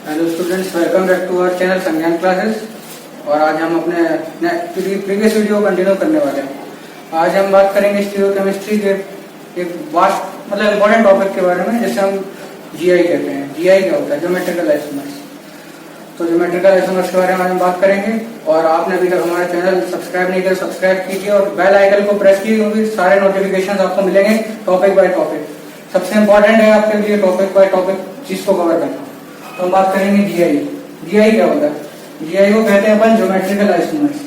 Hello students, welcome back to our channel Sangyan classes. और आज हम अपने प्रीवियस वीडियो कंटिन्यू करने वाले हैं। आज हम बात करेंगे स्टीरियोकेमिस्ट्री के एक वास्ट मतलब इम्पोर्टेंट टॉपिक के बारे में, जिसे हम जीआई कहते हैं। जीआई क्या होता है? Geometrical isomers. तो ज्योमेट्रिकल आइसोमर्स के बारे में हम बात करेंगे। और आपने अभी तक हमारा चैनल सब्सक्राइब नहीं किया, सब्सक्राइब कीजिए और बेल आइकन को प्रेस कीजिए, क्योंकि सारे नोटिफिकेशन आपको मिलेंगे टॉपिक बाय टॉपिक। सबसे इम्पोर्टेंट है आपके लिए टॉपिक बाय टॉपिक चीज को कवर करना। तो हम बात करेंगे जीआई। जीआई क्या होता है? जीआई को कहते हैं अपन ज्योमेट्रिकल आइसोमर्स।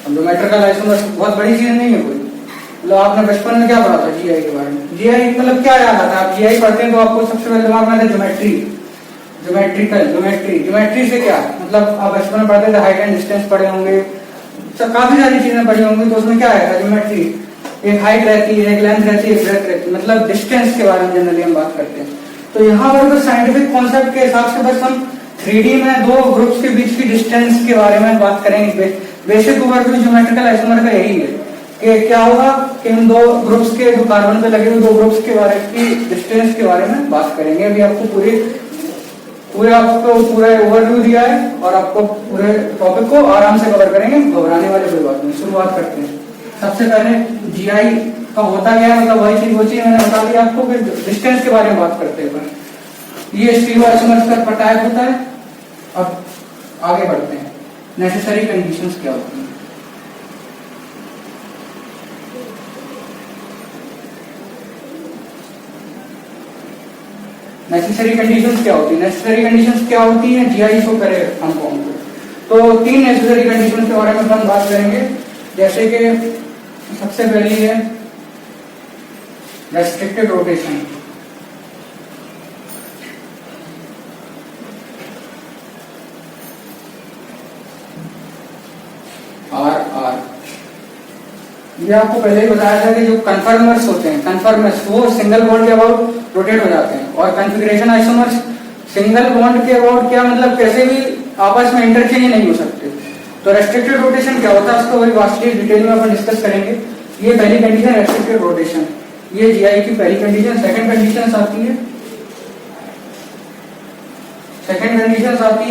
ज्योमेट्रिकल आइसोमर्स बहुत बड़ी चीज नहीं है कोई। मतलब आपने बचपन में क्या पढ़ा था जीआई के बारे में? जीआई मतलब क्या याद आता है? आप जीआई पढ़ते हैं तो आपको सबसे पहले दिमाग में आता है ज्योमेट्री, ज्योमेट्रिकल, ज्योमेट्री। ज्योमेट्री से क्या मतलब आप बचपन में पढ़ते थे, हाइट एंड डिस्टेंस पढ़े होंगे, काफी सारी चीजें पढ़ी होंगी। तो उसमें क्या आएगा? ज्योमेट्री। एक हाइट रहती है, एक लेंथ रहती है, एक ब्रेथ रहती है, मतलब डिस्टेंस के बारे में जनरली हम बात करते हैं। तो यहाँ पर बस साइंटिफिक कॉन्सेप्ट के हिसाब से बस हम 3D में दो ग्रुप्स के बीच की डिस्टेंस के बारे में बात करेंगे। बेसिक ओवरव्यू ज्योमेट्रिकल आइसोमर का यही है कि क्या होगा कि इन दो ग्रुप्स के, जो कार्बन पे लगे हुए दो ग्रुप्स के बारे की डिस्टेंस के बारे में बात करेंगे। अभी आपको आपको पूरा ओवरव्यू दिया है और आपको पूरे टॉपिक को आराम से कवर करेंगे, घबराने वाले कोई बात नहीं। शुरुआत करते हैं। सबसे पहले जीआई का होता क्या है, मतलब वो चीज मैंने बता दी आपको कि डिस्टेंस के बारे में बात करते हैं। ये स्टीरियो आइसोमर्स का टाइप होता है। अब आगे बढ़ते हैं। नेसेसरी कंडीशंस क्या होती हैं? नेसेसरी कंडीशंस क्या होती है? नेसेसरी कंडीशंस क्या होती है जीआई को करे हम कौन को? तो 3 नेसेसरी कंडीशंस के बारे में हम बात करेंगे। जैसे कि सबसे पहली है रेस्ट्रिक्टेड रोटेशन। आर ये आपको पहले ही बताया था कि जो कन्फर्मर्स होते हैं, कन्फर्मर्स वो सिंगल बॉन्ड के अबाउट रोटेट हो जाते हैं। और कॉन्फ़िगरेशन आइसोमर्स सिंगल बॉन्ड के अबाउट क्या मतलब कैसे भी आपस में इंटरचेंज नहीं हो सकते। तो रेस्ट्रिक्टेड रोटेशन क्या होता है उसको बड़ी वास्टली डिटेल में अपन डिस्कस करेंगे। ये पहली कंडीशन रेस्ट्रिक्टेड रोटेशन, ये जीआई की पहली कंडीशन। सेकंड कंडीशन आती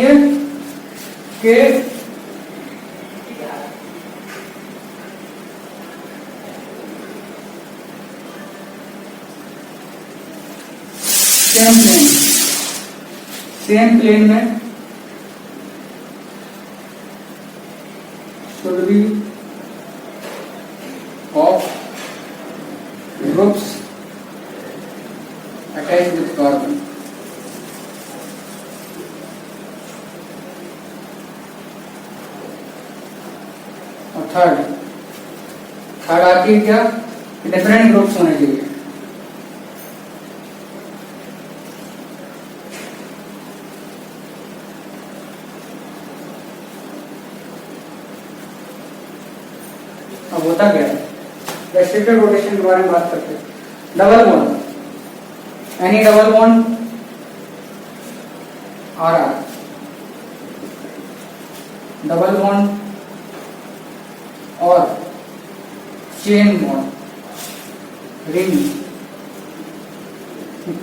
है कि सेम प्लेन में should be of groups attached with carbon. और थर्ड आती है क्या? डिफरेंट ग्रुप्स होने चाहिए। अब होता क्या है? रेस्ट्रिक्टेड रोटेशन के बारे में बात करते हैं। Double bond, any double bond or double bond और chain bond, ring,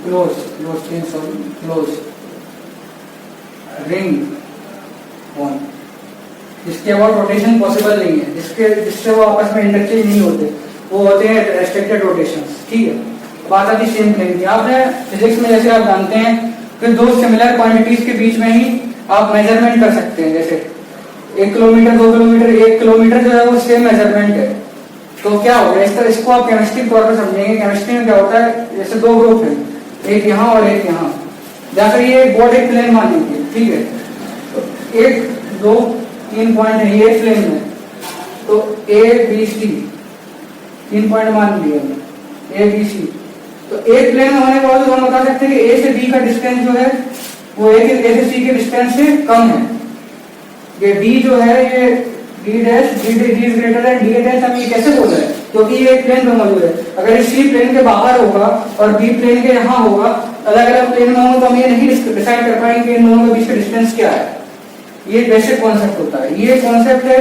close ring bond, जिसके अबाउट रोटेशन पॉसिबल नहीं है, जिससे वो आपस में इंटरचेंज नहीं होते, वो होते हैं रेस्ट्रिक्टेड रोटेशंस। ठीक है। बात आती है सेम प्लेन की। आपने फिजिक्स में जैसे आप जानते हैं कि दो सिमिलर क्वांटिटीज के बीच में ही आप मेजरमेंट कर सकते हैं। जैसे 1 किलोमीटर, 2 किलोमीटर, 1 किलोमीटर जो है वो सेम मेजरमेंट है। तो क्या हो गया? इसको आप केमिस्ट्री तौर पर समझेंगे। केमिस्ट्री में क्या होता है, जैसे दो ग्रुप है, एक यहाँ और एक यहाँ, जाकर ये बोर्ड एक प्लेन मान लीजिए। ठीक है। तो 1, 2, 3 पॉइंट है ये प्लेन में, तो ए बी सी 3 पॉइंट मान लिए हमने, ए बी सी। तो एक प्लेन में होने के बाद हम बता सकते हैं कि ए से बी का डिस्टेंस जो है वो ए से सी के डिस्टेंस से कम है। ये डी जो है, ये D dash, D is greater than D dash, हम ये कैसे बोल रहे हैं? क्योंकि ये एक प्लेन में मौजूद है। अगर ये सी प्लेन के बाहर होगा और बी प्लेन के यहाँ होगा, अलग अलग प्लेन में होंगे, तो हम ये नहीं डिसाइड कर पाएंगे कि इन दोनों के बीच का डिस्टेंस क्या है। ये बेसिक कॉन्सेप्ट होता है। ये कॉन्सेप्ट है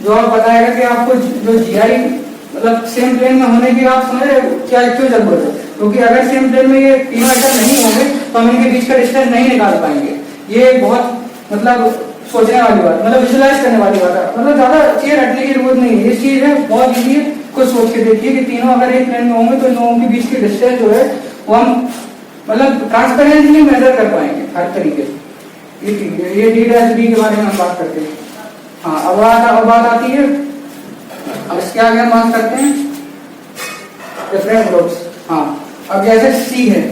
जो आप बताएगा कि आपको जो जीआई मतलब सेम प्लेन में होने की आप समझ रहे हो क्या क्यों जरूरत है? क्योंकि अगर सेम प्लेन में ये तीनों एटम नहीं होंगे तो हम इनके बीच का डिस्टेंस नहीं निकाल पाएंगे। ये बहुत मतलब सोचने वाली बात, मतलब विजुलाइज करने वाली बात है, मतलब ज्यादा चीज रटने की जरूरत नहीं है। ये चीज है बहुत इजी है, कुछ सोच के देखिए कि तीनों अगर एक प्लेन में होंगे तो इन लोगों के बीच की डिस्टेंस जो है वो हम मतलब ट्रांसपेरेंटली मेजर कर पाएंगे हर तरीके से। ये डी डैश बी के बारे में हम बात करते हैं। हाँ, अब बात आती है, अब इसके आगे हम बात करते हैं डिफरेंट ग्रुप्स। हाँ, अब जैसे सी है,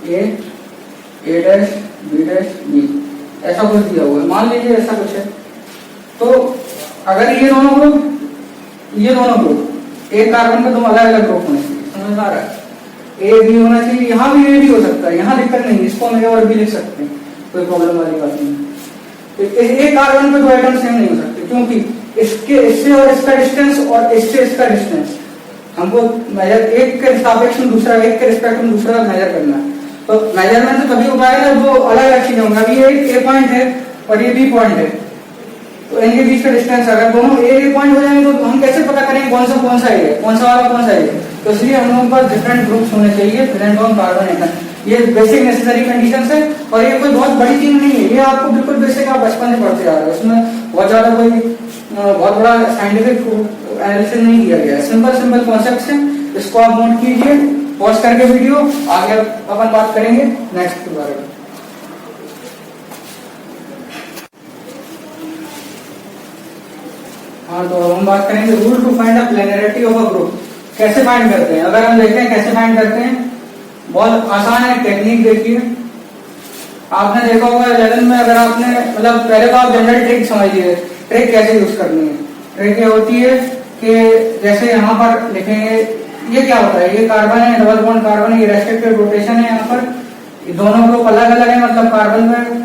ए डैश बी डैश बी, ऐसा कुछ दिया हुआ है, मान लीजिए ऐसा कुछ है। तो अगर ये दोनों ग्रुप एक कार्बन का दोनों अलग अलग ग्रुप होने चाहिए, समझ आ रहा है? ए बी होना चाहिए, यहाँ भी ए भी हो सकता है, यहाँ दिक्कत नहीं, इसको हम ए और बी लिख सकते हैं, कोई प्रॉब्लम वाली बात नहीं। तो एक कार्बन पे दो एटम सेम नहीं हो सकते, क्योंकि इससे और इसका डिस्टेंस और इससे इसका डिस्टेंस हमको मेजर एक के सापेक्ष में दूसरा, एक के रिस्पेक्ट में दूसरा मेजर करना है। तो मेजरमेंट तो तभी हो पाएगा जब वो अलग अलग चीजें होंगी। अभी ये ए पॉइंट है और ये बी पॉइंट है, तो इनके बीच का डिस्टेंस अगर दोनों ए पॉइंट हो जाएंगे तो हम कैसे पता करेंगे कौन सा ए है, कौन सा वाला कौन सा ए है? तो इसलिए हम लोगों के पास डिफरेंट ग्रुप्स होने चाहिए प्रेजेंट ऑन कार्बन एटम। ये बेसिक नेसेसरी कंडीशंस है और ये कोई बहुत बड़ी चीज नहीं है, ये आपको बिल्कुल बेसिक आप बचपन से पढ़ते आ रहे हो, उसमें बहुत ज्यादा कोई बहुत बड़ा साइंटिफिक एनालिसिस नहीं किया गया है, सिंपल कॉन्सेप्ट्स हैं। इसको आप नोट कीजिए, पॉज करके वीडियो, आगे अपन बात करेंगे नेक्स्ट के बारे में। हाँ, तो हम बात करेंगे rule to find a planarity of a group. कैसे फाइंड करते हैं? अगर हम देखते हैं कैसे फाइंड करते हैं, बहुत आसान है, टेक्निक देखिए। आपने देखा होगा 11 में, अगर आपने मतलब पहले तो आप जनरल ट्रिक समझिए, ट्रिक कैसे यूज करनी है। ट्रिक ये होती है कि जैसे यहाँ पर लिखेंगे, ये क्या होता है, ये कार्बन है, डबल बॉन्ड कार्बन है, ये रेस्ट्रिक्टेड रोटेशन है, यहाँ पर ये दोनों ग्रुप अलग अलग है, मतलब कार्बन में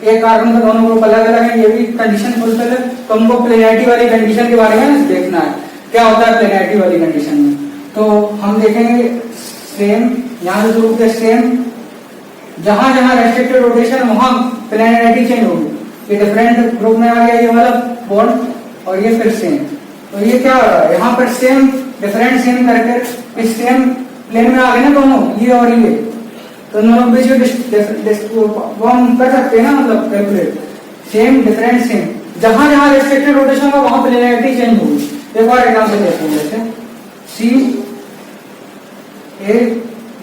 एक कार्बन का दोनों ग्रुप अलग अलग है, ये भी कंडीशन फुलफिल है। तो हमको प्लेनरिटी वाली कंडीशन के बारे में देखना है, क्या होता है प्लेनरिटी वाली कंडीशन में। तो हम देखेंगे सेम, यहाँ से ग्रुप के सेम, जहां जहां रेस्ट्रिक्टेड रोटेशन वहां प्लेनरिटी चेंज होगी। ये डिफरेंट ग्रुप में आ गया ये वाला बॉन्ड और ये फिर सेम। तो ये क्या हो रहा है, यहाँ पर सेम डिफरेंट सेम करके इस सेम प्लेन में आ गए ना दोनों, ये और ये, तो दोनों बीच वो हम कर सकते हैं ना, मतलब कैलकुलेट सेम डिफरेंट सेम, जहां जहां रेस्ट्रिक्टेड रोटेशन होगा वहां प्लेनरिटी चेंज होगी। एक और एग्जांपल देखते हैं, जैसे सी ए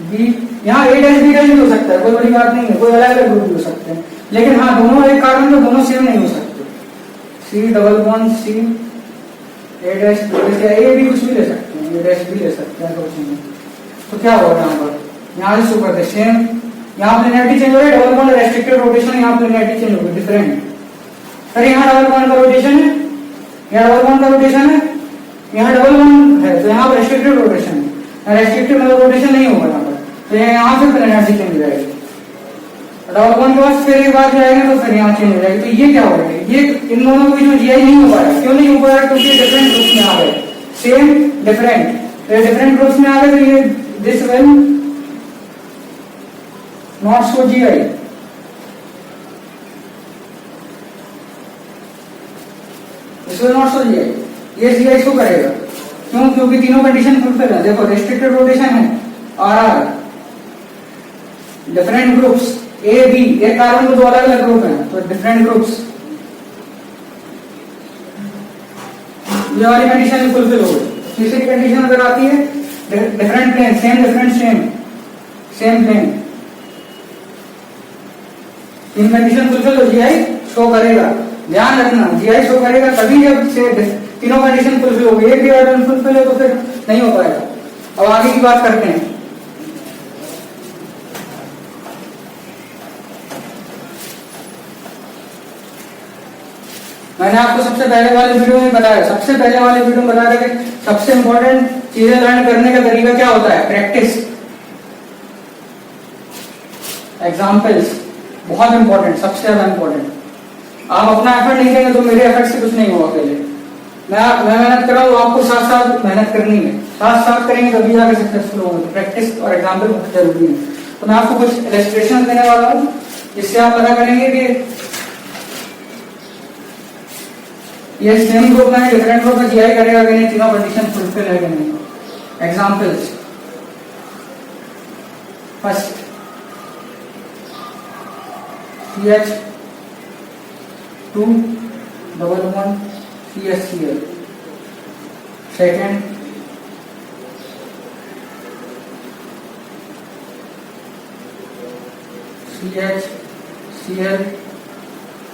बी, यहाँ ए डैश बी डैश भी हो सकता है, कोई बड़ी बात नहीं है, कोई अलग अलग ग्रुप भी हो सकते हैं, लेकिन हाँ दोनों एक कार्बन में दोनों सेम नहीं हो सकते। सी डबल बॉन्ड सी ए डैश बी, ए भी कुछ भी ले सकते हैं, ए डैश भी ले सकते हैं, तो क्या होगा यहाँ पर, यहाँ से शुरू करते हैं सेम, यहाँ प्लेनरिटी चेंज हो रही है, डबल बॉन्ड रेस्ट्रिक्टेड रोटेशन, यहाँ प्लेनरिटी चेंज होगी डिफरेंट। फिर यहाँ डबल बॉन्ड का रोटेशन है, यहाँ डबल बॉन्ड का रोटेशन है, यहाँ डबल बॉन्ड है, तो यहाँ पर रेस्ट्रिक्टेड रोटेशन है, रेस्ट्रिक्टेड मतलब रोटेशन नहीं होगा यहाँ पर, तो यहाँ से प्लेनरिटी चेंज हो जाएगी। डबल बॉन्ड के बाद फिर एक बार जाएगा तो फिर यहाँ चेंज हो जाएगी। तो ये क्या हो रहा है, ये इन दोनों के बीच में जीआई नहीं हो पाया। क्यों नहीं हो पाया? क्योंकि डिफरेंट ग्रुप्स में आ गए, सेम डिफरेंट, तो डिफरेंट ग्रुप्स में आ गए, तो ये this will not show GI. Not show GI, ये जीआई शो करेगा। क्यों? क्योंकि तीनों कंडीशन फुलफिल है। देखो रेस्ट्रिक्टेड रोटेशन है, are different groups A B, एक कार्बन में दो अलग अलग ग्रुप हैं, तो डिफरेंट ग्रुप्स, ये वाली कंडीशन फुलफिल हो गई। तीसरी कंडीशन अगर आती है different plane, same different same, same plane, तीन कंडीशन फुलफिल हो, जीआई शो करेगा। ध्यान रखना, जीआई शो करेगा तभी जब तीनों कंडीशन फुलफिल होगी। एक भी आइटम फुलफिल है तो फिर नहीं हो पाएगा। अब आगे की बात करते हैं। मैंने आपको सबसे पहले वाले वीडियो में बताया, सबसे पहले वाले वीडियो में बताया कि सबसे इंपॉर्टेंट चीजें लर्न करने का तरीका क्या होता है, प्रैक्टिस, एग्जाम्पल्स, बहुत इंपॉर्टेंट, सबसे ज्यादा इंपॉर्टेंट। आप अपना एफर्ट नहीं देंगे तो मेरे एफर्ट से कुछ नहीं होगा। अकेले मैं मेहनत कर रहा हूँ, आपको साथ साथ मेहनत करनी है, साथ साथ करेंगे तभी जाकर सक्सेसफुल होंगे। प्रैक्टिस और एग्जाम्पल बहुत जरूरी है। तो मैं आपको कुछ इलस्ट्रेशन देने वाला हूँ, जिससे आप पता करेंगे कि ये सेम ग्रुप में डिफरेंट ग्रुप में जीआई करेगा कि नहीं, तीनों कंडीशन फुलफिल है कि नहीं। Examples, first CH2 double one CHCl, second CHCl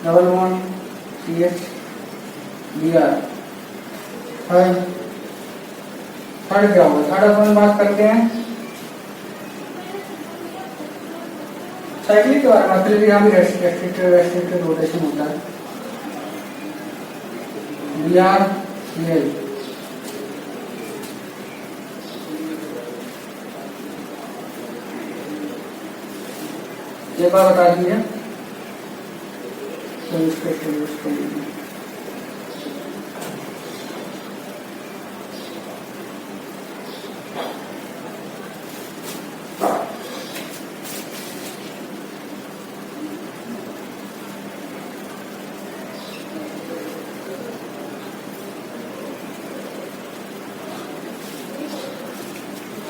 double one CHBr। Third क्या होगा, थर्ड अपन बात करते हैं साइक्लिक के बारे में। फिर यहाँ भी रेस्ट्रिक्टेड रोटेशन होता है, BrCl। ये बात बता दीजिए, तो इसको यूज कर लीजिए।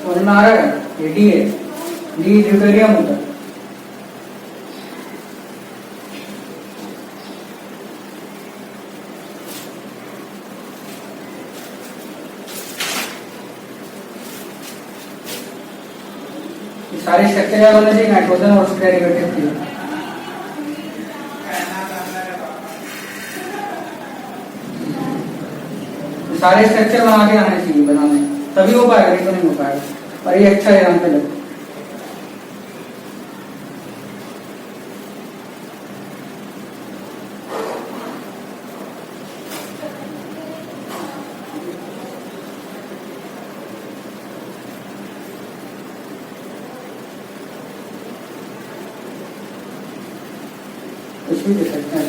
समझ में आ रहा है, ये डी है, डी ड्यूटेरियम होता है। सारे स्ट्रक्चर होने चाहिए नाइट्रोजन और उसके डेरिवेटिव की। सारे स्ट्रक्चर बना के आने चाहिए, बनाने तभी हो पाएगा, नहीं तो नहीं हो पाएगा। और ये अच्छा एग्जाम्पल है। कुछ भी दे सकते हैं।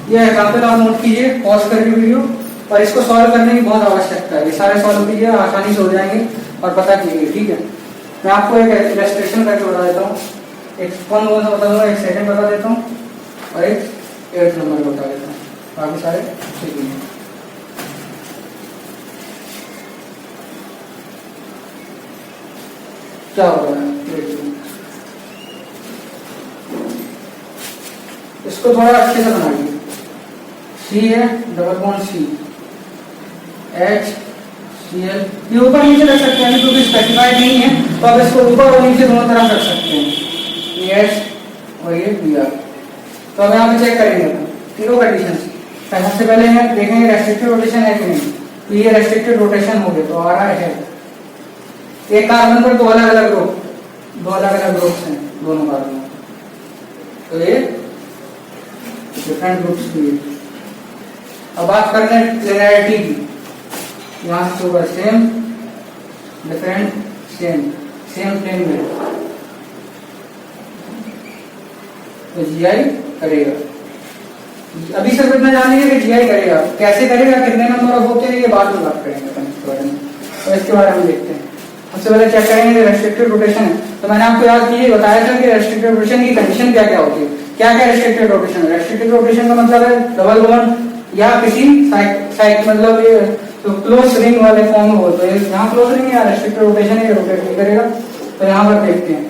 ये एग्जाम्पल आप नोट कीजिए, पॉज करके वीडियो, और इसको सॉल्व करने की बहुत आवश्यकता है। ये सारे सॉल्व कीजिए, आसानी से हो जाएंगे, और पता कीजिए, ठीक है। मैं आपको एक इलस्ट्रेशन करके बता देता हूँ, एक कौन सा बता दूंगा, एक सेकंड बता देता हूँ और एक 8 नंबर बता देता हूँ, बाकी सारे ठीक है। क्या हो रहा है, इसको थोड़ा अच्छे से बनाइए। C है, डबल बॉन्ड C, HCl, ये ऊपर नीचे रख सकते हैं क्योंकि स्पेसिफाइड नहीं है, तो आप इसको ऊपर और नीचे दोनों तरफ रख सकते हैं, ये H और ये Br। तो अब यहाँ पे चेक करेंगे तीनों कंडीशन। सबसे पहले हम देखेंगे रेस्ट्रिक्टेड रोटेशन है कि नहीं, तो ये रेस्ट्रिक्टेड रोटेशन हो गया, तो आ रहा है एक कार्बन पर दो अलग अलग ग्रुप्स हैं दोनों कार्बन, तो ये डिफरेंट ग्रुप्स की। अब बात करते हैं प्लेनैरिटी की, यहाँ से होगा सेम डिफरेंट सेम प्लेन में, तो जीआई करेगा। अभी सिर्फ इतना जानेंगे कि जीआई करेगा, कैसे करेगा, कितने नंबर होते हैं, ये बाद में बात करेंगे इसके बारे में। तो इसके बारे में देखते हैं। सबसे पहले चेक करेंगे रेस्ट्रिक्टेड रोटेशन है, तो मैंने आपको याद कीजिए बताया था कि रेस्ट्रिक्टेड रोटेशन की कंडीशन क्या क्या होती है। क्या क्या रेस्ट्रिक्टेड रोटेशन है, रेस्ट्रिक्टेड रोटेशन का मतलब है डबल बॉन्ड या किसी साइड मतलब ये तो क्लोज रिंग वाले फॉर्म में हो, तो यहाँ क्लोज रिंग या रेस्ट्रिक्टेड रोटेशन है, रोटेट नहीं करेगा। तो यहाँ पर देखते हैं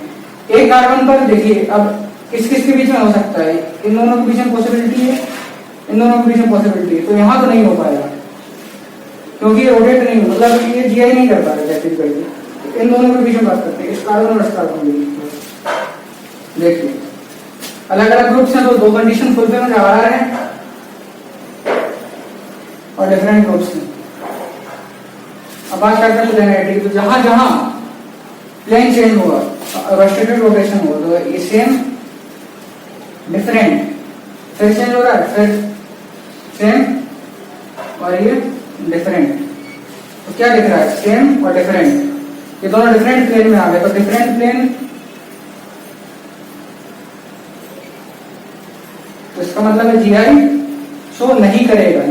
एक कार्बन पर, देखिए अब किस किस के बीच में हो सकता है, इन दोनों के बीच में पॉसिबिलिटी है, इन दोनों के बीच में पॉसिबिलिटी है, तो यहाँ तो नहीं हो पाएगा क्योंकि ये रोटेट नहीं हो, मतलब ये जीआई नहीं कर पाएगा जैसे करके। इन दोनों के बीच में बात करते हैं, इस कार्बन और इस कार्बन के बीच में। देखिए अलग अलग ग्रुप्स हैं, तो दो कंडीशन फुलफिल में आ रहे हैं और डिफरेंट ग्रुप्स हैं। अब बात करते हैं प्लेनैरिटी, तो जहां जहां प्लेन चेंज हुआ, रेस्ट्रिक्टेड रोटेशन हुआ, तो ये सेम डिफरेंट, फिर चेंज हो रहा है, फिर सेम और ये डिफरेंट। तो क्या दिख रहा है, सेम और डिफरेंट, ये दोनों डिफरेंट प्लेन में आ गए। तो डिफरेंट प्लेन, तो इसका मतलब है जीआई शो नहीं करेगा,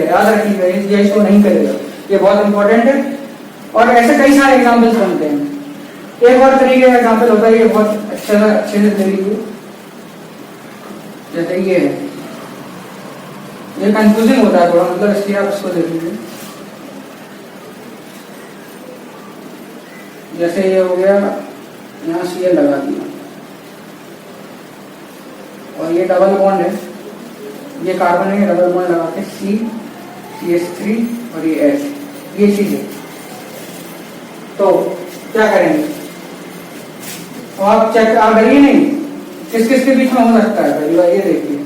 याद रखिएगा, ये जीआई शो नहीं करेगा, ये बहुत इंपॉर्टेंट है। और ऐसे कई सारे एग्जांपल्स बनते हैं। एक और तरीके का एग्जांपल होता है, ये बहुत अच्छे से दे लीजिए, जैसे ये है ये कंफ्यूजिंग होता है थोड़ा, मतलब इसलिए आप इसको देख लीजिए। जैसे ये हो गया, यहाँ Cl लगा दिया और ये डबल बॉन्ड है, ये कार्बन है, डबल बॉन्ड लगा के CH3 और ये H, ये चीज है। तो क्या करेंगे, तो आप चेक, आप डरिए नहीं, किस किस के बीच में हो सकता है पहली बार ये देखिए,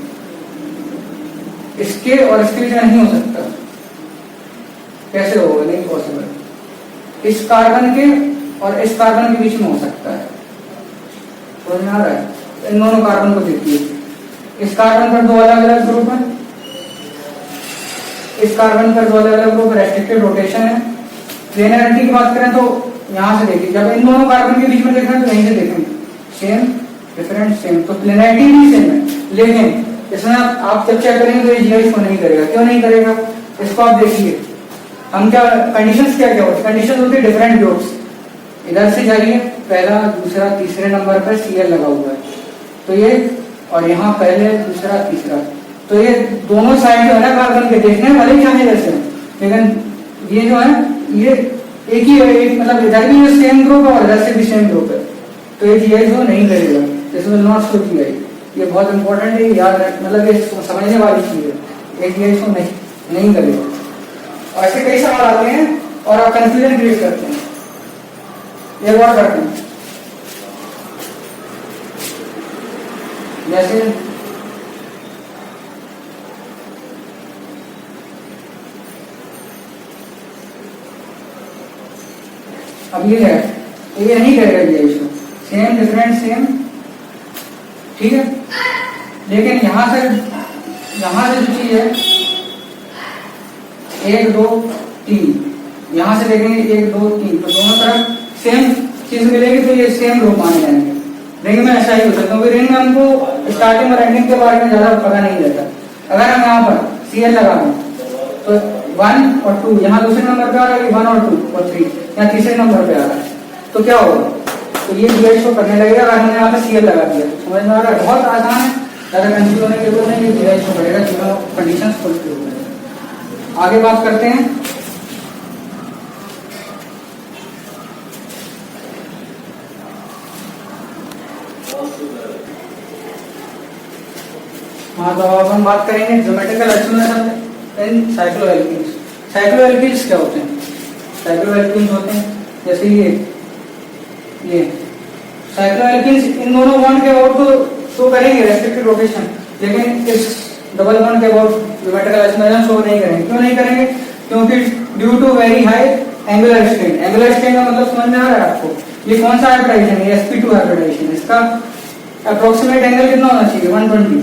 इसके और इसके बीच में नहीं हो सकता। कैसे होगा, नहीं पॉसिबल। इस कार्बन के और इस कार्बन के बीच में हो सकता है, समझ में आ रहा है? इन दोनों कार्बन को देखिए, इस कार्बन पर दो अलग अलग ग्रुप है, इस कार्बन पर दो अलग अलग ग्रुप, रेस्ट्रिक्टेड रोटेशन है। प्लेनरिटी की बात करें तो यहां से देखिए, जब इन दोनों कार्बन के बीच में देखना तो यहीं से देखेंगे, सेम डिफरेंट सेम, तो प्लेनरिटी भी सेम है। लेकिन इसमें आप जब चेक करेंगे तो ये जीआई शो नहीं करेगा। क्यों नहीं करेगा, इसको आप देखिए। हम क्या कंडीशंस क्या क्या होती है, कंडीशन होती है डिफरेंट ग्रुप्स। इधर से जाइए, पहला दूसरा तीसरे नंबर पर Cl लगा हुआ है, तो ये, और यहाँ पहले दूसरा तीसरा, तो ये दोनों साइड जो है ना कार्बन के, देखने में भले ही चाहे जैसे, लेकिन ये जो है ये एक ही है, एक मतलब इधर भी ये सेम ग्रुप है और इधर से भी सेम ग्रुप है, तो ये जीआई शो नहीं करेगा, this will not show GI. ये बहुत इंपॉर्टेंट है, याद रख, मतलब ये समझने वाली चीज है, ये जीआई शो नहीं करेगा। और ऐसे कई सवाल आते हैं और आप कंफ्यूजन क्रिएट करते हैं। एक और करते हैं, जैसे अब ये है, ये नहीं करेगा GI show, same different same, ठीक है। लेकिन यहां से जो चीज है 1 2 3, यहां से देखेंगे 1 2 3, तो दोनों तरफ सेम चीज मिलेगी, तो ये सेम ग्रुप माने जाएंगे। रिंग में ऐसा ही होता है, क्योंकि रिंग में हमको स्टार्टिंग और एंडिंग के बारे में ज्यादा पता नहीं रहता। अगर हम यहाँ पर Cl लगा दें तो 1 और 2, यहाँ दूसरे नंबर पे आ रहा है, 1 और 2 और 3 यहाँ तीसरे नंबर पे आ रहा है, तो क्या होगा, तो ये जीआई शो करने लगेगा। अगर हमने यहाँ पे Cl लगा दिया, समझ में आ रहा है? बहुत आसान है, ज्यादा कंफ्यूज होने की जरूरत नहीं, ये जीआई शो करेगा तीनों कंडीशन फुलफिल हो जाएगा। आगे बात करते हैं, हाँ तो अब हम बात करेंगे ज्योमेट्रिकल एक्सप्लेनेशन इन साइक्लोएल्कीन्स। साइक्लोएल्कीन्स क्या होते हैं, साइक्लोएल्कीन्स होते हैं जैसे ये साइक्लोएल्कीन्स, इन दोनों बॉन्ड के अबाउट तो शो करेंगे रेस्ट्रिक्टेड रोटेशन, लेकिन इस डबल बॉन्ड के अबाउट ज्योमेट्रिकल एक्सप्लेनेशन शो नहीं करेंगे। क्यों नहीं करेंगे, क्योंकि due to very high angular strain. Angular strain का मतलब समझ में आ रहा है आपको, ये कौन सा हाइब्रिडाइजेशन है, sp2 हाइब्रिडाइजेशन, इसका अप्रोक्सीमेट एंगल कितना होना चाहिए, 120।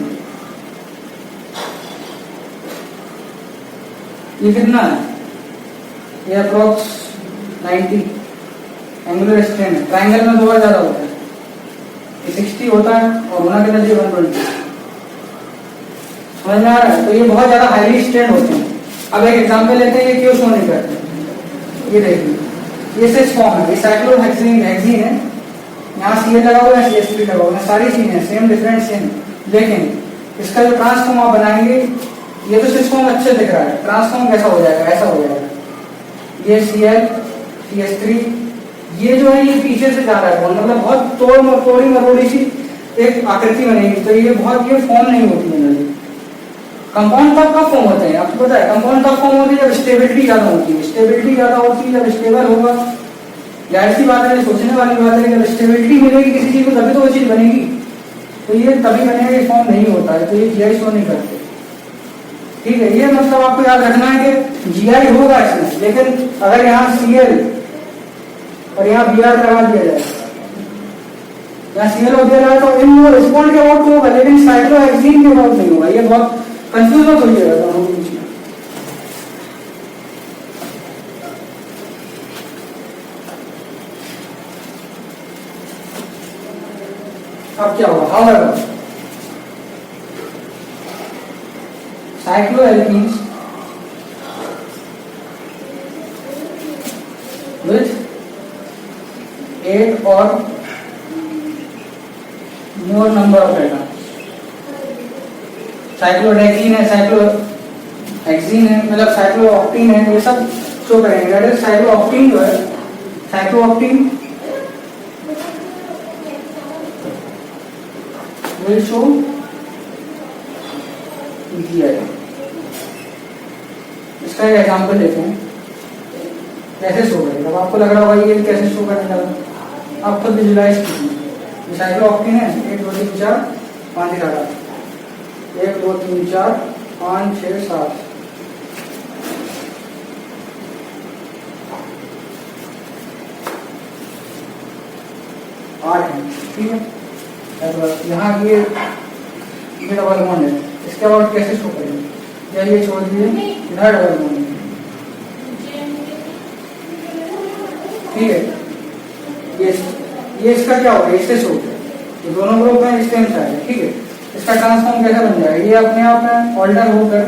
ये कितना है, ये अप्रोक्स 90 एंगुलर स्ट्रेन है। ट्रायंगल में बहुत ज्यादा होता है, ये 60 होता है और होना कितना चाहिए 120। समझ में आ रहा है? तो ये बहुत ज्यादा हाईली स्ट्रेन होते हैं। अब एक एग्जांपल लेते हैं, ये क्यों शो नहीं करते, ये देखिए, ये सिस फॉर्म है, ये साइक्लोहेक्सीन है, यहाँ Cl लगा हुआ है, CH3 लगा हुआ है, सारी चीजें सेम डिफरेंट सेम, लेकिन इसका जो ट्रांसफॉर्म आप बनाएंगे, ये तो सिस फॉर्म अच्छे दिख रहा है, ट्रांसफॉर्म कैसा हो जाएगा, ऐसा हो जाएगा, ये Cl CH3, ये जो है ये पीछे से जा रहा है, मतलब बहुत थोड़ी मरोड़ी सी एक आकृति बनेगी, तो ये बहुत, ये फॉर्म नहीं होती है। कंपाउंड कब फॉर्म होते हैं आपको पता है, कंपाउंड कब फॉर्म होती है, जब स्टेबिलिटी ज्यादा होती है। स्टेबिलिटी ज्यादा होती है जब स्टेबल होगा, जाहिर सी बात है, सोचने वाली बात है, जब स्टेबिलिटी मिलेगी किसी चीज को तभी तो वो चीज बनेगी, तो ये तभी बनेगा, ये फॉर्म नहीं होता है, तो ये जीआई शो नहीं करते। ठीक है, ये मतलब आपको याद रखना है कि जीआई होगा इसमें, लेकिन अगर यहाँ Cl और यहाँ Br लगा दिया जाए, यहाँ Cl हो दिया तो इन रिस्पॉन्ड के अबाउट होगा, लेकिन साइक्लोहेक्सीन के अबाउट नहीं होगा। ये बहुत कंफ्यूज मत होइएगा दोनों के बीच में। अब क्या होगा, however cycloalkenes with 8 or more number of atoms, साइक्लोडेकीन है, हेक्सीन है, मतलब साइक्लोऑक्टीन है, ये सब शो करेंगे। दैट इज साइक्लोऑक्टीन जो है, साइक्लोऑक्टीन विल शो GI। इसका एक एग्जांपल लेते हैं कैसे शो करेगा। अब आपको लग रहा होगा ये कैसे शो करने लगा, आप खुद विजुलाइज कीजिए। साइक्लोऑक्टीन है 1 2 3 4 5 6 7, 1 2 3 4 5 6 7, आठ है, ठीक है। यहाँ ये डबल बॉन्ड है, इसके बाद कैसे शो करेंगे, या ये छोड़ दीजिए, इधर डबल बॉन्ड है, ठीक है। ये इसका क्या होगा, इससे शो होगा, ये दोनों ग्रुप में सेम साइड है, ठीक है। इसका ट्रांसफॉर्म कैसे बन जाएगा, ये अपने आप में ऑल्टर होकर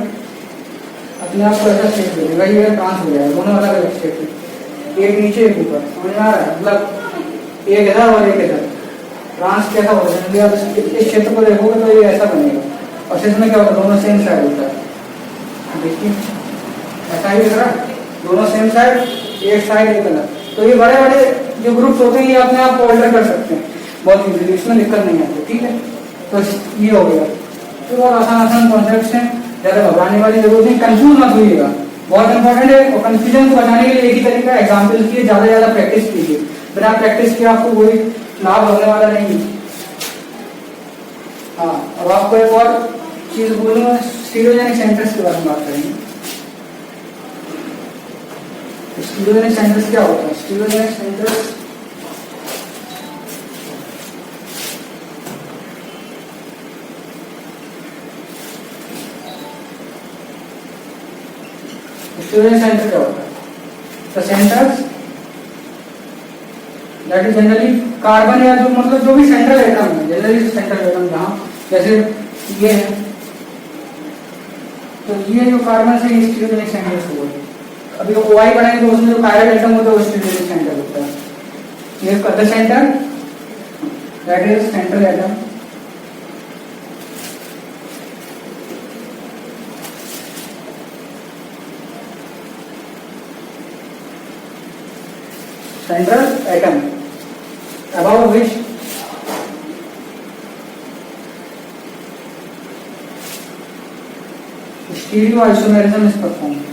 अपने आप को ऐसा स्टेट दे देगा, ये ट्रांस हो जाएगा, दोनों अलग अलग स्टेट में, एक नीचे एक ऊपर, समझ में आ रहा है। मतलब एक इधर और एक इधर, ट्रांस कैसा होगा, यदि आप इस क्षेत्र को देखोगे तो ये ऐसा बनेगा, और इसमें क्या होता है, दोनों सेम साइड होता है, देखिए ऐसा ही दिख रहा है, दोनों सेम साइड, एक साइड एक अलग। तो ये बड़े बड़े जो ग्रुप्स होते हैं ये अपने आप को ऑल्टर कर सकते हैं बहुत इजीली, इसमें दिक्कत नहीं आती, ठीक है। तो ये हो गया, तो बहुत आसान आसान कॉन्सेप्ट्स हैं, ज़्यादा घबराने वाली जरूरत नहीं, कंफ्यूज मत होइएगा, बहुत इंपॉर्टेंट है। और कंफ्यूजन को बचाने के लिए एक ही तरीका है, एग्जाम्पल की ज़्यादा से ज़्यादा प्रैक्टिस कीजिए, बिना प्रैक्टिस किए आपको कोई लाभ होने वाला नहीं। हाँ, अब आपको एक और चीज बोलूंगा, स्टीरियोजेनिक सेंटर्स के बारे में बात करेंगे। स्टीरियोजेनिक सेंटर्स क्या होता है, स्टीरियोजेनिक सेंटर्स सेंटर क्या होता है, तो centres that is generally carbon या जो मतलब जो भी सेंट्रल एटम है, जनरली सेंट्रल एटम जहाँ जैसे ये है, तो ये जो कार्बन से स्टीरियोजेनिक सेंटर्स हुआ है। अभी OI बनाएंगे तो उसमें जो कायरल एटम होता है वो स्टीरियोजेनिक सेंटर होता है। ये कदर centre that is central atom, central atom above which stereoisomerism is performed.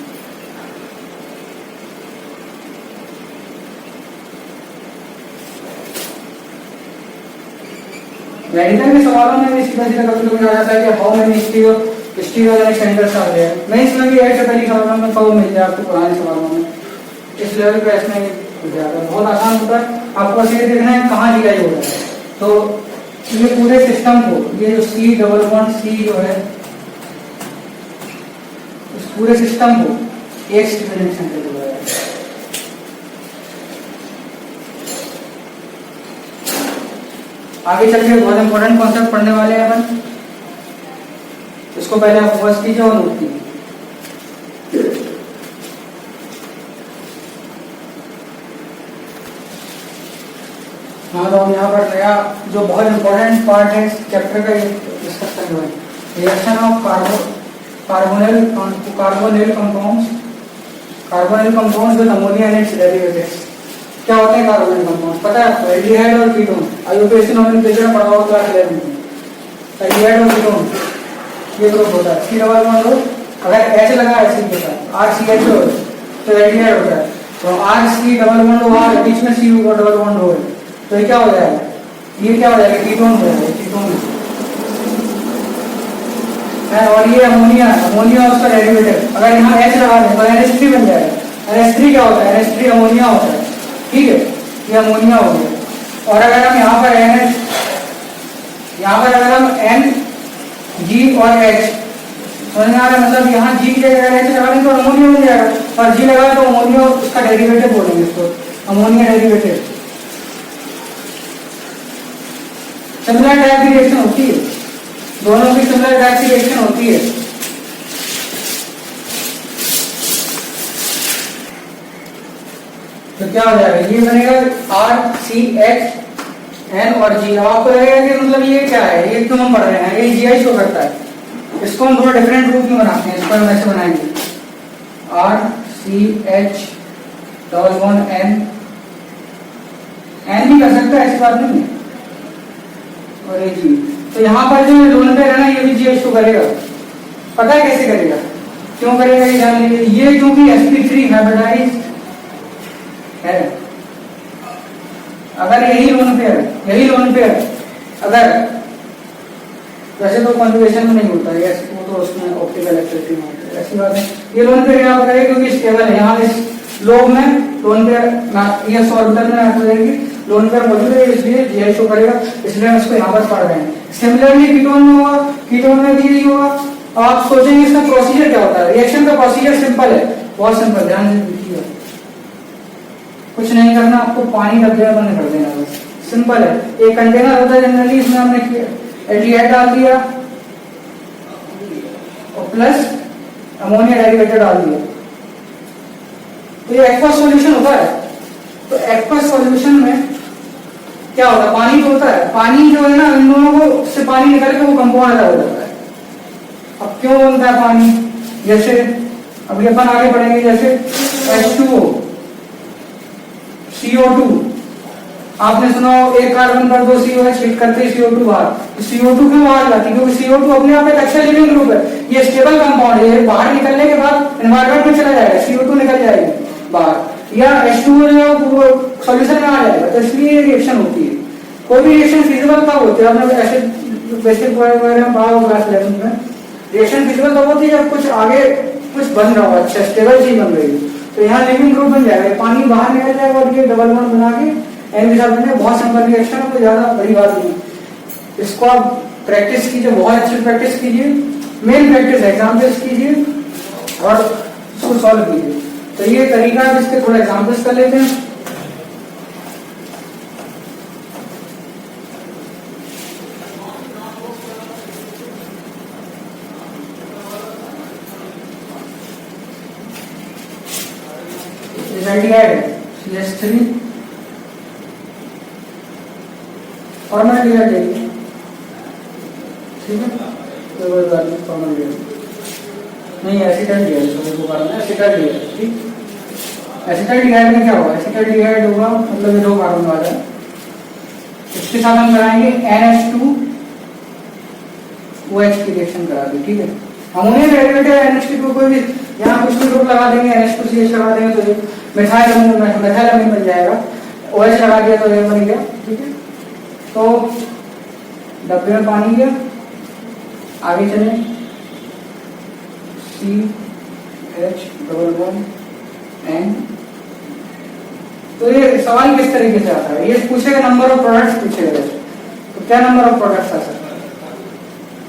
Medical के सवालों में भी सीधा सीधा कभी कभी आ जाता है कि हाउ मेनी स्टीरियोजेनिक सेंटर्स आ रहे हैं, मैं इसमें भी ऐड से पहले सवालों में कब मिल जाए आपको पुराने सवालों में, इस लेवल पे इसमें बहुत आसान होता है। आपको बस ये देखना है कहाँ GI हो रहा है, तो ये पूरे सिस्टम को, ये जो C डबल बॉन्ड C जो है, इस पूरे सिस्टम को एक स्टीरियोजेनिक सेंटर हो रहा है। आगे चल के बहुत इंपॉर्टेंट कॉन्सेप्ट पढ़ने वाले हैं अपन, इसको पहले आप फोकस कीजिए और नोट कीजिए। हाँ, तो हम यहाँ पर नया जो बहुत इंपॉर्टेंट पार्ट है चैप्टर का डिस्कशन जो है, reaction of carbonyl compounds with ammonia and it's derivatives. क्या होते हैं कार्बोनिल कंपाउंड्स, पता है आपको, एल्डिहाइड और कीटोन, आईयूपीएसी नोमेनक्लेचर में पढ़ा होगा क्लास 11 में। एल्डिहाइड और कीटोन ये ग्रुप होता है, C डबल बॉन्ड हो, अगर H लगा एसिड के साथ RCH हो तो एल्डिहाइड होता है, तो RC डबल बॉन्ड हो, बीच में C डबल बॉन्ड हो, तो ये क्या हो जाएगा, ये क्या हो जाएगा, कीटोन हो जाएगा, कीटोन है। और ये अमोनिया, अमोनिया उसका डेरिवेटिव, अगर यहाँ H लगा दें तो NH3 बन जाएगा। NH3 क्या होता है, NH3 अमोनिया होता है, ठीक है, ये अमोनिया हो गया। और अगर हम यहाँ पर अगर हम N G और H समझ में आ रहा है, मतलब यहाँ G की जगह H लगा दें तो अमोनिया हो जाएगा, और G लगा तो अमोनिया उसका डेरिवेटिव बोलेंगे इसको, अमोनिया डेरिवेटिव। सिमिलर टाइप की रिएक्शन होती है, दोनों की सिमिलर टाइप की रिएक्शन होती है। तो क्या हो जाएगा, ये बनेगा RCH N और G। आपको लगेगा कि मतलब ये क्या है, ये क्यों हम पढ़ रहे हैं, ये GI शो करता है, इसको हम थोड़ा डिफरेंट रूप में बनाते हैं। इसको हम ऐसे बनाएंगे RCH11N, एन भी कर सकते हैं, ऐसी बात नहीं है, और एक जी। तो यहाँ पर जो लोन पेयर है ना, ये भी GH2 करेगा। पता है कैसे करेगा, क्यों करेगा ये जान लीजिए। ये क्योंकि sp3 हाइब्रिडाइज्ड है, अगर यही लोन पेयर अगर वैसे तो कॉन्जुगेशन में नहीं होता है, वो तो उसमें ऑप्टिकल एक्टिविटी में होता है, ऐसी बात है। ये लोन पेयर यहाँ पर है क्योंकि स्टेबल है। यहाँ इस लोब में लोन पेयर ये ऑर्बिटल में आ जाएगी, लोन पेयर मौजूद है, इसलिए GH2 करेगा, इसलिए हम इसको यहाँ पर पढ़ रहे हैं। सिमिलरली कीटोन में होगा, कीटोन में भी यही होगा। आप सोचेंगे इसका प्रोसीजर क्या होता है। रिएक्शन का प्रोसीजर सिंपल है, बहुत सिंपल, ध्यान से देखिए, कुछ नहीं करना आपको, पानी का जगह बंद कर देना बस, सिंपल है। एक कंटेनर होता है जनरली, इसमें हमने एल्डिहाइड डाल दिया और प्लस अमोनिया डेरिवेटिव डाल दिया, तो ये एक्वस सॉल्यूशन होता है। तो एक्वस सॉल्यूशन में क्या होता है, पानी तो होता है, पानी जो है ना, इन दोनों को से पानी निकल के वो कंपाउंड अलग हो जाता है। अब क्यों बनता है पानी, जैसे अभी अपन आगे बढ़ेंगे, जैसे H2O, CO2, आपने सुना एक कार्बन पर 2 CO छीट करते CO2 बाहर। CO2 क्यों बाहर जाती है, क्योंकि CO2 अपने आप एक अच्छा लिविंग ग्रुप है, ये स्टेबल कंपाउंड है, ये बाहर निकलने के बाद एनवायरनमेंट में चला जाएगा, CO2 निकल जाएगी बाहर, या H2O जो सॉल्यूशन में आ जाएगा, तो इसलिए रिएक्शन होती है। कोई भी रिएक्शन फिजिबल कब होती है, आपने ऐसे बेसिक वगैरह क्लास 11 में रिएक्शन फिजिबल तब होती है जब कुछ आगे कुछ बन रहा हो, अच्छा स्टेबल चीज बन रही है, तो यहाँ लिविंग ग्रुप बन जाएगा, पानी बाहर निकल जाएगा और ये डबल बॉन्ड बना के एन के साथ बने। बहुत सिंपल रिएक्शन है, कोई ज्यादा बड़ी बात नहीं। इसको आप प्रैक्टिस कीजिए, बहुत अच्छी प्रैक्टिस कीजिए, मेन प्रैक्टिस एग्जाम्पल्स कीजिए और इसको सॉल्व कीजिए। तो ये तरीका है, इसके थोड़ा एग्जाम्पल्स कर लेते हैं। CH3 फॉर्मेट लिया जाएगी, ठीक है, तो कोई बात नहीं, फॉर्मेट लिया नहीं, एसिटाइल लिया इसको करना है, एसिटाइल लिया, ठीक। एसिटाइल डिहाइड में क्या होगा, एसिटाइल डिहाइड होगा मतलब ये 2 कार्बन वाला है, इसके साथ हम कराएंगे NH2 OH की रिएक्शन करा दी, ठीक है। अमोनिया डेरिवेटिव NH2 को भी यहाँ कुछ भी ग्रुप लगा देंगे, NH2CH लगा देंगे तो ये मिथाइल बन जाएगा, OH लगा दिया तो ये बन गया, ठीक है। तो डब्बे में पानी गया, आगे चले, CH डबल बॉन्ड N। तो ये सवाल किस तरीके से आता है, ये पूछेगा नंबर ऑफ प्रोडक्ट्स पूछेगा, तो क्या नंबर ऑफ प्रोडक्ट्स आ सकता है,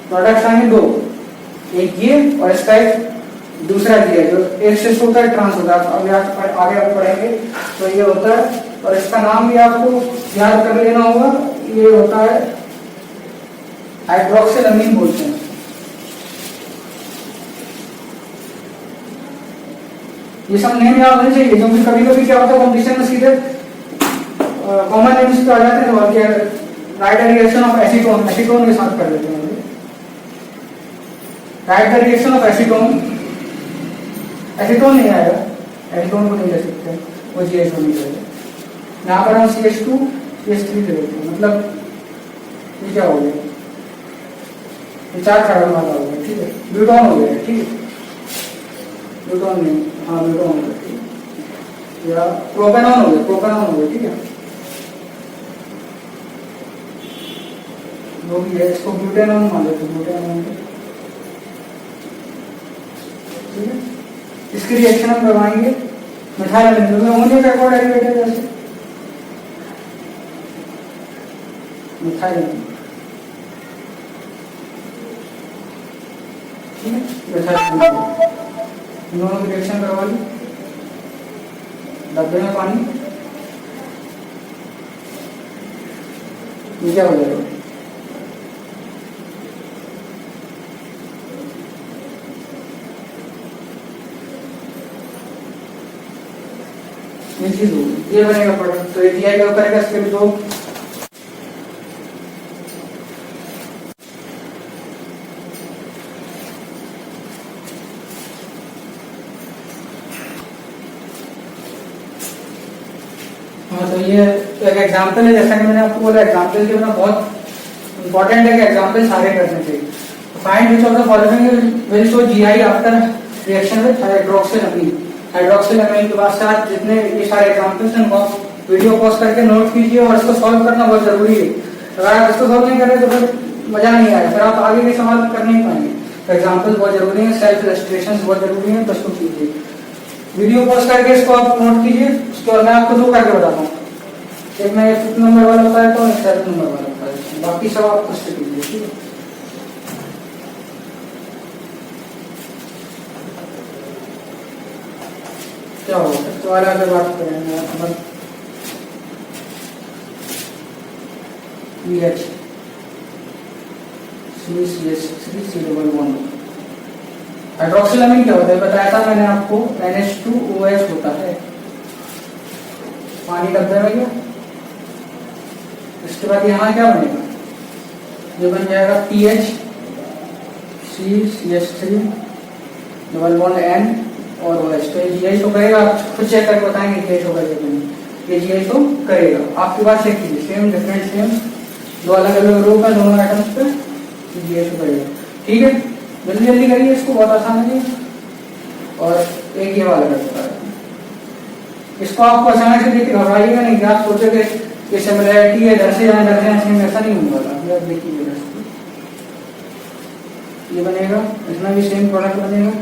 प्रोडक्ट्स आएंगे 2, एक ये और इसका एक दूसरा दिया जो एक से होता है ट्रांस होता है, अभी आप आगे आप पढ़ेंगे तो ये होता है, और इसका नाम भी आपको याद कर लेना होगा, ये होता है हाइड्रोक्सिलअमीन बोलते हैं। ये सब नेम याद होने चाहिए, क्योंकि कभी कभी क्या होता है कॉम्पिटिशन में सीधे कॉमन नेम्स पे आ जाते हैं, और क्या right reaction of acetone, acetone के साथ कर लेते हैं, right the reaction of acetone, acetone नहीं आएगा, एसीटोन को नहीं ले सकते, वो GH2 नहीं करेगा। यहाँ पर हम CH2 CH3 ले लेते हैं, मतलब ये क्या हो गया, ये 4 कार्बन वाला हो गया, ठीक है, ब्यूटॉन हो गया, ठीक है, ब्यूटॉन नहीं, हाँ ब्यूटॉन हो गया, ठीक है, या प्रोपेनॉन हो गया, प्रोपेनॉन हो गया, ठीक है, जो भी है इसको ब्यूटेनॉन मान लेते हैं, ब्यूटेनॉन, ठीक है। इसकी रिएक्शन हम करवाएंगे मिथाइल अमीन में, अमोनिया का कौन डेरिवेटिव है, जैसे मिथाइल अमीन, ठीक है, मिथाइल अमीन, इन दोनों की रिएक्शन करवा ली, डब्बे में पानी, ये क्या हो जाएगा, ये बनेगा प्रोडक्ट, तो ये दिया गया करेगा, इसके भी 2, हाँ, तो ये एक एग्जाम्पल है, जैसा कि मैंने आपको बोला एग्जाम्पल के बिना बहुत इंपॉर्टेंट है कि एग्जाम्पल सारे करने चाहिए। Find which of the following will show GI after reaction with hydroxylamine. Hydroxylamine के बाद साथ जितने ये सारे एग्जाम्पल्स हैं उनको वीडियो पॉज करके नोट कीजिए और इसको सॉल्व करना बहुत जरूरी है। अगर आप इसको सॉल्व नहीं करें तो फिर मजा नहीं आएगा, फिर आप आगे के सवाल कर नहीं पाएंगे। तो एग्जाम्पल्स बहुत जरूरी है, सेल्फ इलस्ट्रेशंस बहुत जरूरी है, तो इसको कीजिए। वीडियो पॉज करके इसको आप नोट कीजिए। उसके बाद मैं आपको दो करके बताता हूँ, एक मैं फिफ्थ नंबर वाला बताया था और एक 7th नंबर वाला बताया, बाकी सब आप खुद से कीजिए, ठीक है। क्या होगा फिफ्थ वाला अगर बात करेंगे पीएच CH3CH3 हाइड्रोक्सिलामीन क्या होता है बताया था मैंने आपको, NH2OH होता है, पानी डब्बे में गया। इसके बाद यहाँ क्या बनेगा, ये बन जाएगा PHCCH3 और OH। तो ये GI तो करेगा, आप खुद चेक करके बताएंगे GI तो करेगा, ये GI तो करेगा। आपकी बात चेक कीजिए, सेम डिफरेंट सेम, दो अलग अलग ग्रुप है दोनों आइटम्स पे, GI तो करेगा, ठीक है। जल्दी जल्दी करिए, इसको बहुत आसान है। और एक ये वाला करता है, इसको आपको अचानक से देख के घबराइएगा नहीं कि आप सोचोगे कि सिमिलरिटी है, डर से जाए सेम, ऐसा नहीं होने वाला। देखिए ये बनेगा, इसमें भी सेम प्रोडक्ट बनेगा।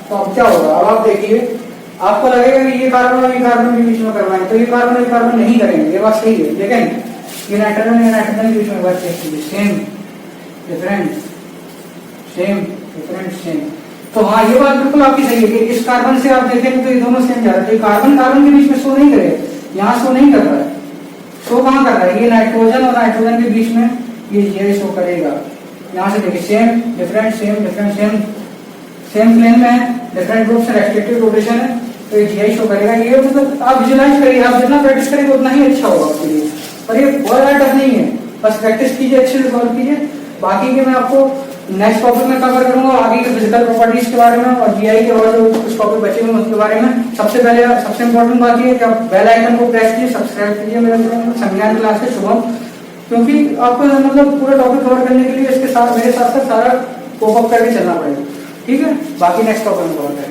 तो अब क्या होगा, अब आप देखिए, आपको लगेगा कि ये कार्बन और ये कार्बन के बीच में करवाएं, तो ये कार्बन और ये कार्बन नहीं करेंगे, ये बात सही है। लेकिन ये नाइट्रोजन के बीच में बात चेक सेम डिफरेंट सेम। तो हाँ, ये बात बिल्कुल आपकी सही है कि इस कार्बन से आप देखेंगे तो ये दोनों सेम जा रहे हैं, तो ये कार्बन कार्बन के बीच में शो नहीं करेगा, यहाँ शो नहीं कर रहा है। शो कहाँ कर रहा है, ये नाइट्रोजन और नाइट्रोजन के बीच में ये शो करेगा। यहाँ से देखिए सेम डिफरेंट सेम प्लेन में है, डिफरेंट ग्रुप से रेस्ट्रिक्टेड रोटेशन है, तो ये GI शो करेगा। ये मतलब आप विजुलाइज करिए, आप जितना प्रैक्टिस करेंगे उतना ही अच्छा होगा आपके लिए। और ये बहुत ज्यादा टफ नहीं है, बस प्रैक्टिस कीजिए, अच्छे से सॉल्व कीजिए। बाकी के मैं आपको नेक्स्ट टॉपिक में कवर करूंगा, आगे के फिजिकल प्रॉपर्टीज के बारे में और GI के और जो कुछ टॉपिक बचे हुए उसके बारे में। सबसे पहले सबसे इंपॉर्टेंट बात ये है कि आप बेल आइकन को प्रेस कीजिए, सब्सक्राइब कीजिए मेरे चैनल संज्ञान क्लास के शुभम, क्योंकि आपको मतलब पूरा टॉपिक कवर करने के लिए इसके साथ मेरे साथ सारा कोप अप करके चलना पड़ेगा, ठीक है। बाकी नेक्स्ट टॉपिक में कवर करेंगे।